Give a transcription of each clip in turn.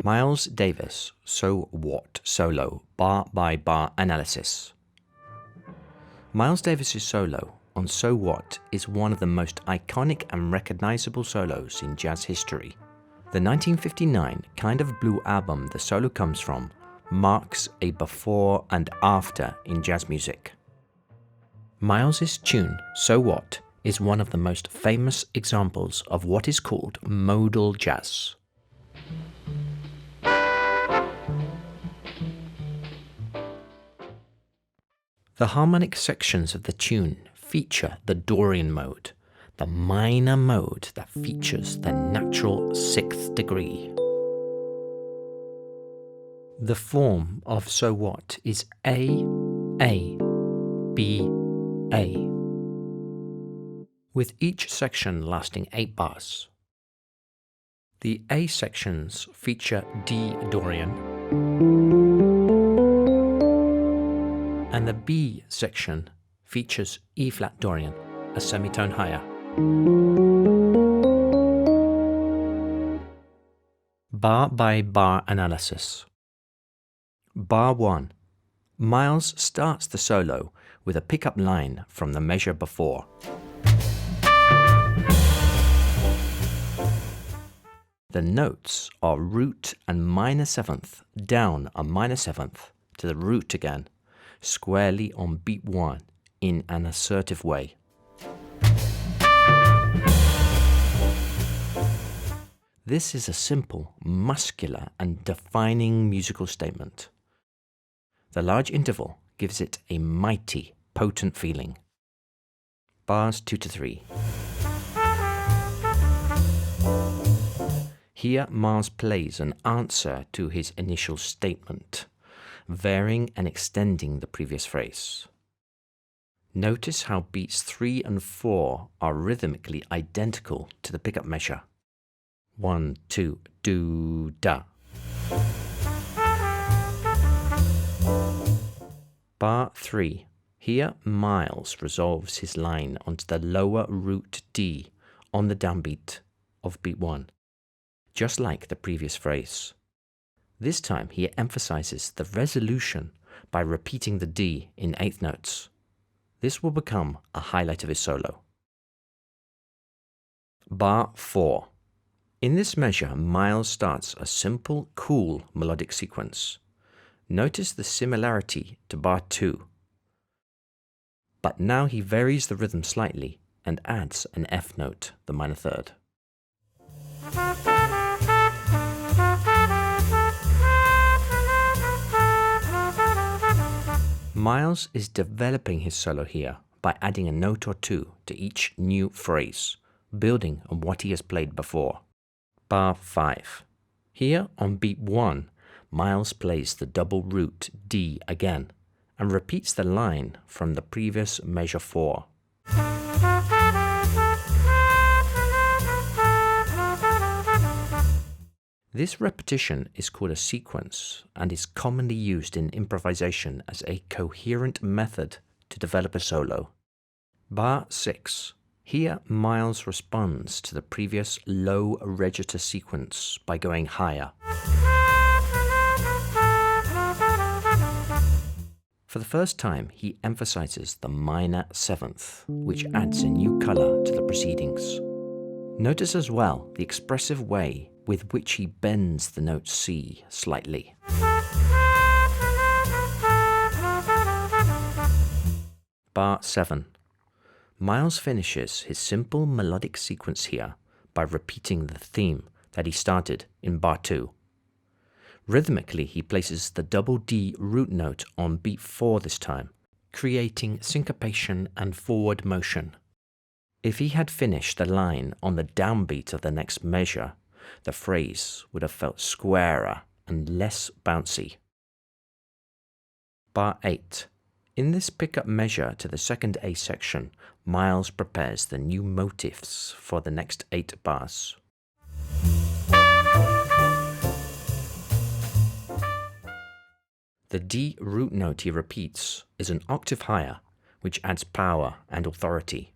Miles Davis, So What solo, bar by bar analysis. Miles Davis's solo on So What is one of the most iconic and recognizable solos in jazz history. The 1959 Kind of Blue album the solo comes from marks a before and after in jazz music. Miles's tune, So What, is one of the most famous examples of what is called modal jazz. The harmonic sections of the tune feature the Dorian mode, the minor mode that features the natural sixth degree. The form of So What is A, B, A, with each section lasting 8 bars. The A sections feature D Dorian, and the B section features E flat Dorian, a semitone higher. Bar by bar analysis. Bar 1. Miles starts the solo with a pickup line from the measure before. The notes are root and minor seventh, down a minor seventh to the root again, squarely on beat 1 in an assertive way. This is a simple, muscular and defining musical statement. The large interval gives it a mighty, potent feeling. Bars 2 to 3. Here Miles plays an answer to his initial statement, varying and extending the previous phrase. Notice how beats 3 and 4 are rhythmically identical to the pickup measure. 1, 2, do, da. Bar 3. Here Miles resolves his line onto the lower root D on the downbeat of beat 1, just like the previous phrase. This time he emphasizes the resolution by repeating the D in 8th notes. This will become a highlight of his solo. Bar 4. In this measure, Miles starts a simple, cool melodic sequence. Notice the similarity to bar 2. But now he varies the rhythm slightly and adds an F note, the minor third. Miles is developing his solo here by adding a note or two to each new phrase, building on what he has played before. Bar 5. Here on beat 1, Miles plays the double root D again and repeats the line from the previous measure 4. This repetition is called a sequence and is commonly used in improvisation as a coherent method to develop a solo. Bar 6. Here Miles responds to the previous low register sequence by going higher. For the first time, he emphasizes the minor seventh, which adds a new color to the proceedings. Notice as well the expressive way with which he bends the note C slightly. Bar 7. Miles finishes his simple melodic sequence here by repeating the theme that he started in bar 2. Rhythmically, he places the double D root note on beat 4 this time, creating syncopation and forward motion. If he had finished the line on the downbeat of the next measure, the phrase would have felt squarer and less bouncy. Bar 8. In this pickup measure to the second A section, Miles prepares the new motifs for the next 8 bars. The D root note he repeats is an octave higher, which adds power and authority.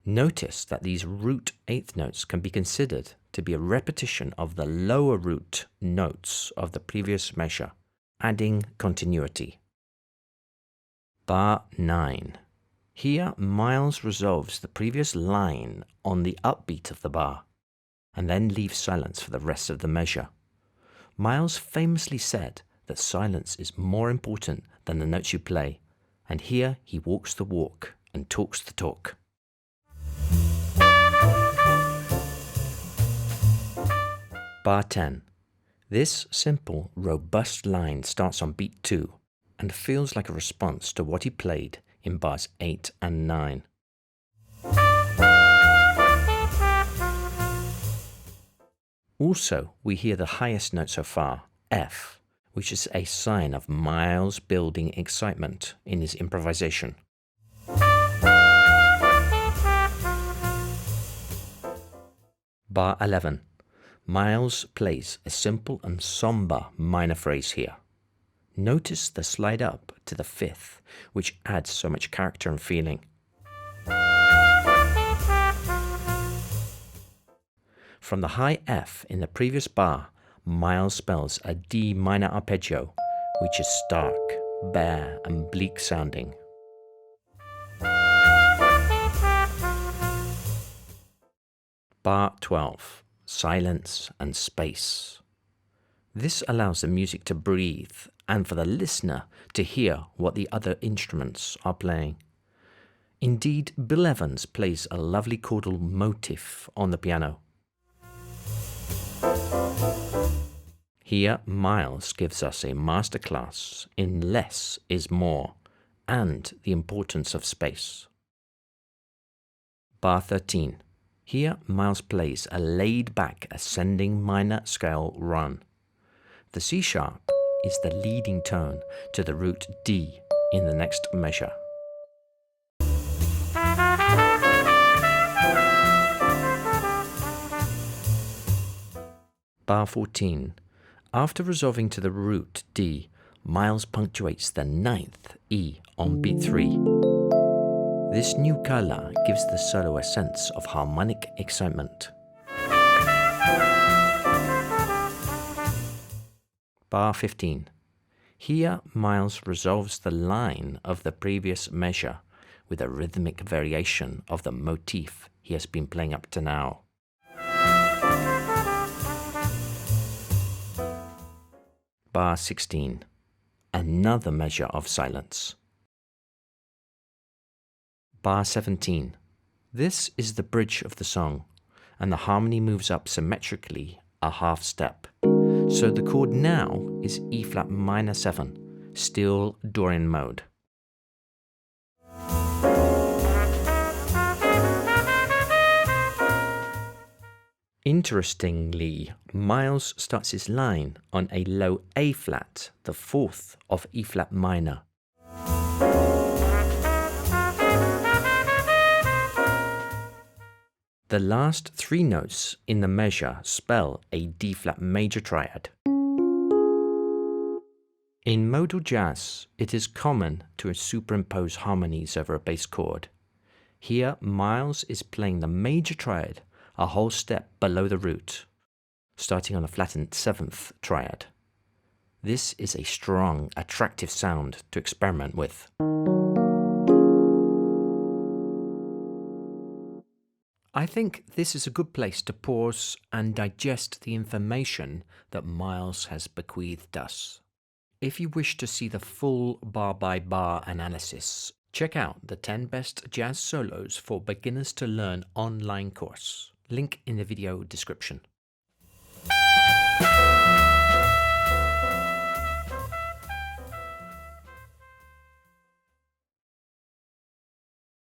Notice that these root eighth notes can be considered to be a repetition of the lower root notes of the previous measure, adding continuity. Bar 9. Here, Miles resolves the previous line on the upbeat of the bar, and then leaves silence for the rest of the measure. Miles famously said that silence is more important than the notes you play, and here he walks the walk and talks the talk. Bar 10. This simple, robust line starts on beat 2 and feels like a response to what he played in bars 8 and 9. Also, we hear the highest note so far, F, which is a sign of Miles building excitement in his improvisation. Bar 11. Miles plays a simple and somber minor phrase here. Notice the slide up to the 5th, which adds so much character and feeling. From the high F in the previous bar, Miles spells a D minor arpeggio, which is stark, bare, and bleak sounding. Bar 12. Silence and space. This allows the music to breathe and for the listener to hear what the other instruments are playing. Indeed, Bill Evans plays a lovely chordal motif on the piano. Here, Miles gives us a masterclass in less is more and the importance of space. Bar 13. Here, Miles plays a laid-back ascending minor scale run. The C sharp is the leading tone to the root D in the next measure. Bar 14. After resolving to the root D, Miles punctuates the 9th E on beat 3. This new color gives the solo a sense of harmonic excitement. Bar 15. Here, Miles resolves the line of the previous measure with a rhythmic variation of the motif he has been playing up to now. Bar 16. Another measure of silence. Bar 17. This is the bridge of the song, and the harmony moves up symmetrically a half step. So the chord now is E flat minor 7, still Dorian mode. Interestingly, Miles starts his line on a low A flat, the 4th of E flat minor. The last 3 notes in the measure spell a D flat major triad. In modal jazz, it is common to superimpose harmonies over a bass chord. Here, Miles is playing the major triad a whole step below the root, starting on a flattened 7th triad. This is a strong, attractive sound to experiment with. I think this is a good place to pause and digest the information that Miles has bequeathed us. If you wish to see the full bar-by-bar analysis, check out the 10 Best Jazz Solos for Beginners to Learn online course. Link in the video description.